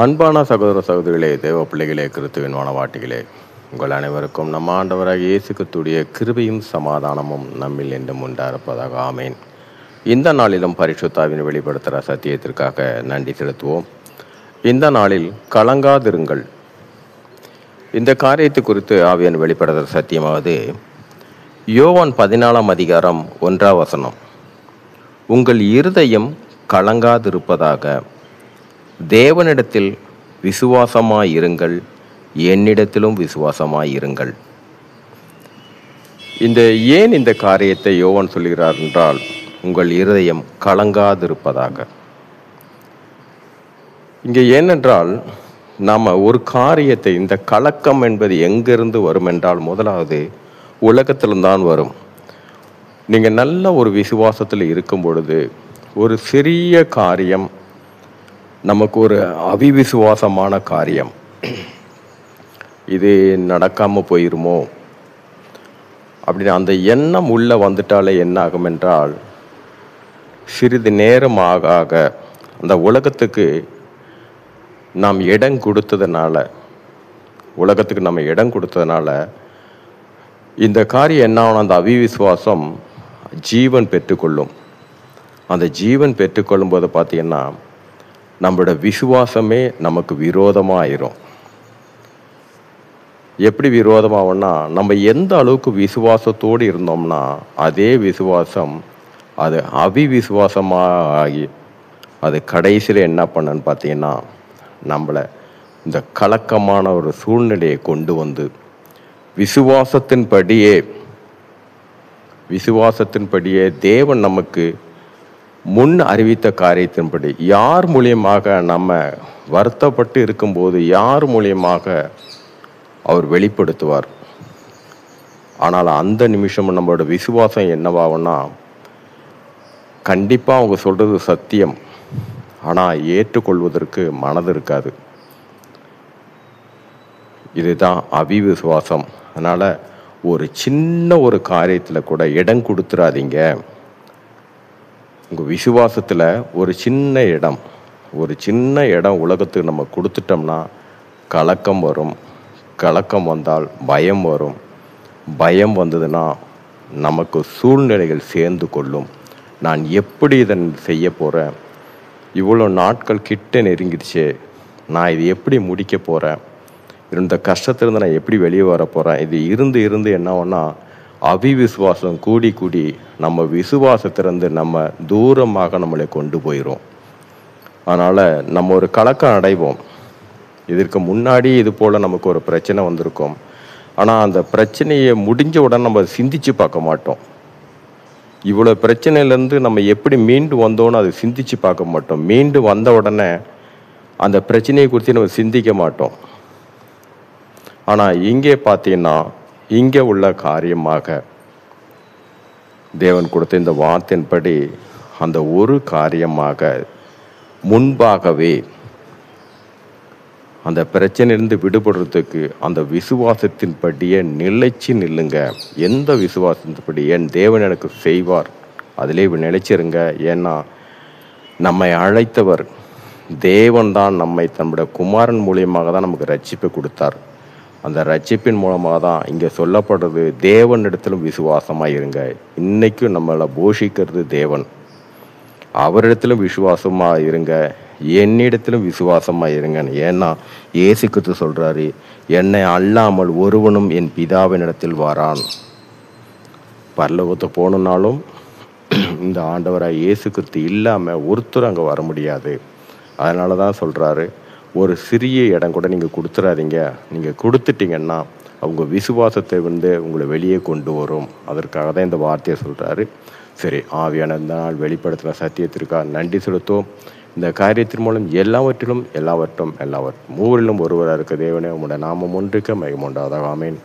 அன்பான சகோதர சகோதரிகளே, தேவ பிள்ளைகளே, கிறிஸ்துவின் வானவாட்டிகளே, உங்கள் அனைவருக்கும் நம்ம ஆண்டவராக இயேசு கிறிஸ்துவுடைய கிருபையும் சமாதானமும் நம்மில் என்றும் உண்டாயிருப்பதாக. ஆமேன். இந்த நாளிலும் பரிசுத்தாவின் வெளிப்படுத்துகிற சத்தியத்திற்காக நன்றி செலுத்துவோம். இந்த நாளில் கலங்காதிருங்கள். இந்த காரியத்தை குறித்து ஆவியான் வெளிப்படுத்துகிற சத்தியமாவது யோவான் 14ஆம் அதிகாரம் 1ஆம் வசனம். உங்கள் இருதயம் கலங்காதிருப்பதாக, தேவனிடத்தில் விசுவாசமாயிருங்கள், என்னிடத்திலும் விசுவாசமாயிருங்கள். ஏன் இந்த காரியத்தை யோவான் சொல்கிறார் என்றால், உங்கள் இருதயம் கலங்காதிருப்பதாக. இங்கே ஏனென்றால், நாம் ஒரு காரியத்தை, இந்த கலக்கம் என்பது எங்கிருந்து வரும் என்றால், முதலாவது உலகத்தில்தான் வரும். நீங்கள் நல்ல ஒரு விசுவாசத்தில் இருக்கும் பொழுது ஒரு சிறிய காரியம் நமக்கு ஒரு அவிவிசுவாசமான காரியம், இது நடக்காமல் போயிருமோ அப்படின்னு அந்த எண்ணம் உள்ளே வந்துட்டாலே என்ன ஆகும் என்றால், சிறிது நேரம் ஆக ஆக அந்த உலகத்துக்கு நாம் இடம் கொடுத்ததுனால இந்த காரியம் என்ன ஆகும், அந்த அவிவிசுவாசம் ஜீவன் பெற்றுக்கொள்ளும். அந்த ஜீவன் பெற்றுக்கொள்ளும் போது பார்த்தீங்கன்னா நம்மளோட விசுவாசமே நமக்கு விரோதமாக ஆயிரும். எப்படி விரோதமாகும்னா, நம்ம எந்த அளவுக்கு விசுவாசத்தோடு இருந்தோம்னா அதே விசுவாசம் அது அவிவிசுவாசமாக ஆகி அது கடைசியில் என்ன பண்ணுன்னு பார்த்தீங்கன்னா, நம்மளை இந்த கலக்கமான ஒரு சூழ்நிலையை கொண்டு வந்து விசுவாசத்தின்படியே தேவன் நமக்கு முன் அறிவித்த காரியத்தின்படி, யார் மூலியமாக நம்ம வருத்தப்பட்டு இருக்கும்போது யார் மூலியமாக அவர் வெளிப்படுத்துவார். ஆனால் அந்த நிமிஷம் நம்மளோட விசுவாசம் என்னவாகும்னா, கண்டிப்பாக அவங்க சொல்கிறது சத்தியம், ஆனால் ஏற்றுக்கொள்வதற்கு மனது இருக்காது. இதுதான் அவிவிசுவாசம். அதனால் ஒரு சின்ன ஒரு காரியத்தில் கூட இடம் கொடுத்துடாதீங்க. உங்கள் விசுவாசத்தில் ஒரு சின்ன இடம் உலகத்துக்கு நம்ம கொடுத்துட்டோம்னா கலக்கம் வரும். கலக்கம் வந்தால் பயம் வரும். பயம் வந்ததுன்னா நமக்கு சூழ்நிலைகள் சேர்ந்து கொள்ளும். நான் எப்படி இதை செய்ய போகிறேன், இவ்வளோ நாட்கள் கிட்ட நெருங்கிடுச்சே, நான் இது எப்படி முடிக்க போகிறேன், இந்த கஷ்டத்திலிருந்து நான் எப்படி வெளியே வர போகிறேன், இது இருந்து என்ன ஆகும்னா அவிவிசுவாசம் கூடி நம்ம விசுவாசத்திலிருந்து நம்ம தூரமாக நம்மளை கொண்டு போயிடும். அதனால் நம்ம ஒரு கலக்கம் அடைவோம். இதற்கு முன்னாடி இது போல் நமக்கு ஒரு பிரச்சனை வந்திருக்கும். ஆனால் அந்த பிரச்சனையை முடிஞ்ச உடனே நம்ம சிந்திச்சு பார்க்க மாட்டோம். இவ்வளோ பிரச்சனையிலேருந்து நம்ம எப்படி மீண்டு வந்தோன்னு அதை சிந்திச்சு பார்க்க மாட்டோம். மீண்டு வந்த உடனே அந்த பிரச்சனையை குறித்து நம்ம சிந்திக்க மாட்டோம். ஆனால் இங்கே பார்த்தீங்கன்னா, இங்கே உள்ள காரியமாக தேவன் கொடுத்த இந்த வார்த்தையின்படி அந்த ஒரு காரியமாக முன்பாகவே அந்த பிரச்சனையிலிருந்து விடுபடுறதுக்கு அந்த விசுவாசத்தின்படியே நிலைச்சு நில்லுங்க. எந்த விசுவாசத்தின்படி என் தேவன் எனக்கு செய்வார், அதிலே நிலைச்சிருங்க. ஏன்னா நம்மை அழைத்தவர் தேவன் தான். நம்மை தன்னுடைய குமாரன் மூலியமாக தான் நமக்கு ரட்சிப்பை கொடுத்தார். அந்த ரட்சிப்பின் மூலமாக தான் இங்கே சொல்லப்படுறது, தேவனிடத்திலும் விசுவாசமாக இருங்க. இன்றைக்கும் நம்மளை போஷிக்கிறது தேவன். அவரிடத்திலும் விசுவாசமாக இருங்க, என்னிடத்திலும் விசுவாசமாக இருங்க. ஏன்னா இயேசு கிறிஸ்து சொல்கிறாரு, என்னை அல்லாமல் ஒருவனும் என் பிதாவினிடத்தில் வரான். பரலோகத்தை போகணுன்னாலும் இந்த ஆண்டவராக இயேசு கிறிஸ்து இல்லாமல் ஒருத்தர் அங்கே வர முடியாது. அதனால தான் சொல்கிறாரு, ஒரு சிறிய இடம் கூட நீங்கள் கொடுத்துடாதீங்க. நீங்கள் கொடுத்துட்டீங்கன்னா அவங்க விசுவாசத்தை உங்களை வெளியே கொண்டு வரும். அதற்காக தான் இந்த வார்த்தையை சொல்கிறாரு. சரி, ஆவியான இந்த நாள் வெளிப்படுத்தின சத்தியத்திற்காக நன்றி செலுத்துவோம். இந்த காரியத்தின் மூலம் எல்லாவற்றிலும் மூவரிலும் ஒருவராக இருக்க தேவனே, உங்களுடைய நாமம் ஒன்றுக்க மகிமை உண்டாவதாக. ஆமேன்.